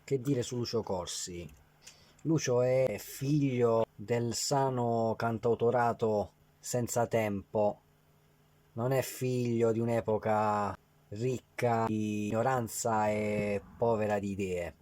Che dire su Lucio Corsi? Lucio è figlio del sano cantautorato senza tempo, non è figlio di un'epoca ricca di ignoranza e povera di idee.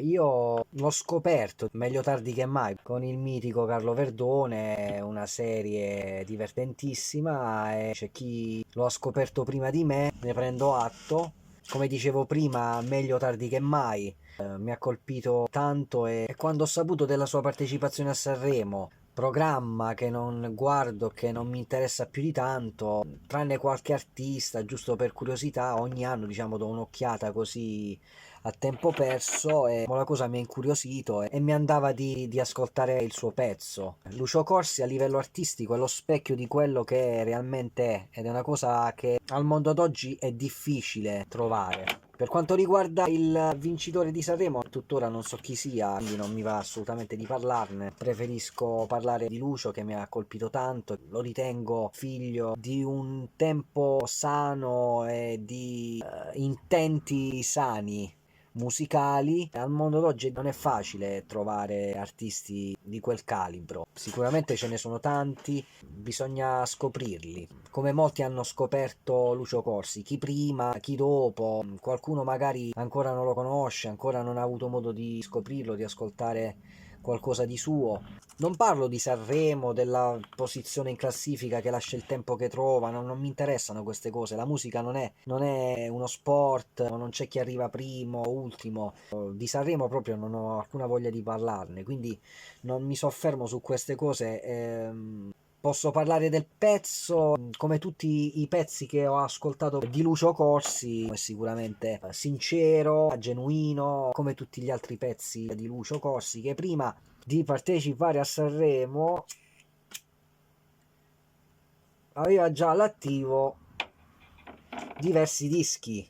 Io l'ho scoperto meglio tardi che mai con il mitico Carlo Verdone, una serie divertentissima e c'è chi lo ha scoperto prima di me, ne prendo atto. Come dicevo prima, meglio tardi che mai. Mi ha colpito tanto e quando ho saputo della sua partecipazione a Sanremo, programma che non guardo, che non mi interessa più di tanto, tranne qualche artista, giusto per curiosità, ogni anno diciamo do un'occhiata così a tempo perso e la cosa mi ha incuriosito e mi andava di ascoltare il suo pezzo. Lucio Corsi a livello artistico è lo specchio di quello che realmente è ed è una cosa che al mondo d'oggi è difficile trovare. Per quanto riguarda il vincitore di Sanremo, tuttora non so chi sia, quindi non mi va assolutamente di parlarne. Preferisco parlare di Lucio che mi ha colpito tanto. Lo ritengo figlio di un tempo sano e di intenti sani musicali. Al mondo d'oggi non è facile trovare artisti di quel calibro. Sicuramente ce ne sono tanti, bisogna scoprirli. Come molti hanno scoperto Lucio Corsi, chi prima, chi dopo, qualcuno magari ancora non lo conosce, ancora non ha avuto modo di scoprirlo, di ascoltare qualcosa di suo. Non parlo di Sanremo, della posizione in classifica che lascia il tempo che trova, non mi interessano queste cose. La musica non è uno sport, non c'è chi arriva primo o ultimo. Di Sanremo proprio non ho alcuna voglia di parlarne, quindi non mi soffermo su queste cose. Posso parlare del pezzo, come tutti i pezzi che ho ascoltato di Lucio Corsi, è sicuramente sincero, genuino, come tutti gli altri pezzi di Lucio Corsi, che prima di partecipare a Sanremo aveva già all'attivo diversi dischi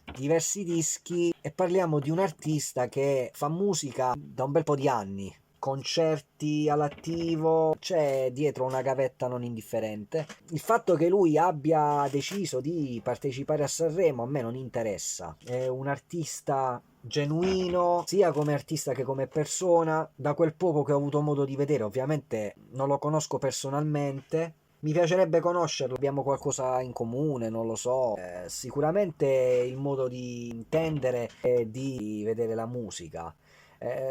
e parliamo di un artista che fa musica da un bel po' di anni, concerti all'attivo, c'è dietro una gavetta non indifferente. Il fatto che lui abbia deciso di partecipare a Sanremo a me non interessa, è un artista genuino sia come artista che come persona. Da quel poco che ho avuto modo di vedere, ovviamente non lo conosco personalmente, mi piacerebbe conoscerlo, abbiamo qualcosa in comune, non lo so. Sicuramente il modo di intendere e di vedere la musica.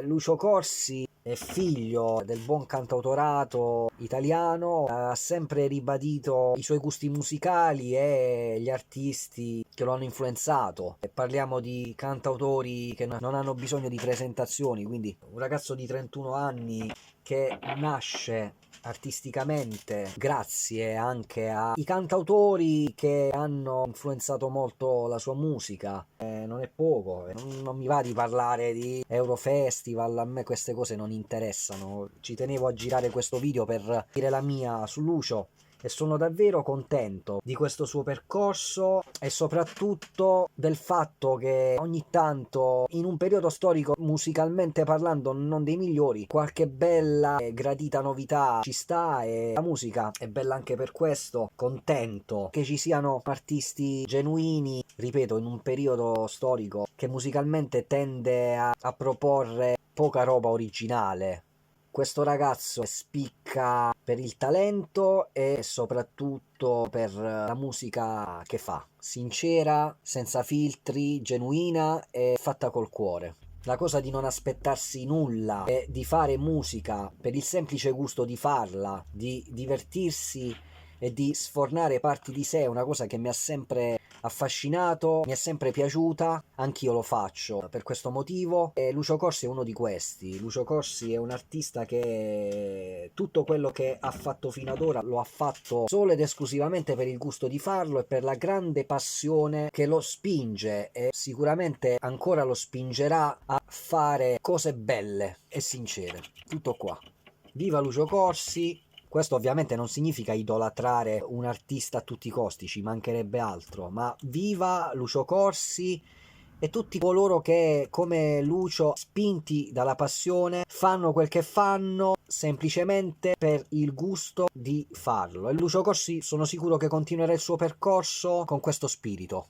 Lucio Corsi è figlio del buon cantautorato italiano, ha sempre ribadito i suoi gusti musicali e gli artisti che lo hanno influenzato. E parliamo di cantautori che non hanno bisogno di presentazioni, quindi un ragazzo di 31 anni che nasce artisticamente grazie anche ai cantautori che hanno influenzato molto la sua musica. Non è poco, non mi va di parlare di Eurofestival, a me queste cose non interessano. Ci tenevo a girare questo video per dire la mia su Lucio e sono davvero contento di questo suo percorso e soprattutto del fatto che ogni tanto in un periodo storico musicalmente parlando non dei migliori, qualche bella e gradita novità ci sta e la musica è bella anche per questo. Contento che ci siano artisti genuini, ripeto, in un periodo storico che musicalmente tende a proporre poca roba originale. Questo ragazzo spicca per il talento e soprattutto per la musica che fa, sincera, senza filtri, genuina e fatta col cuore. La cosa di non aspettarsi nulla e di fare musica per il semplice gusto di farla, di divertirsi e di sfornare parti di sé è una cosa che mi ha sempre affascinato, mi è sempre piaciuta, anch'io lo faccio per questo motivo e Lucio Corsi è uno di questi. Lucio Corsi è un artista che tutto quello che ha fatto fino ad ora lo ha fatto solo ed esclusivamente per il gusto di farlo e per la grande passione che lo spinge e sicuramente ancora lo spingerà a fare cose belle e sincere. Tutto qua. Viva Lucio Corsi! Questo ovviamente non significa idolatrare un artista a tutti i costi, ci mancherebbe altro, ma viva Lucio Corsi e tutti coloro che, come Lucio, spinti dalla passione, fanno quel che fanno semplicemente per il gusto di farlo. E Lucio Corsi sono sicuro che continuerà il suo percorso con questo spirito.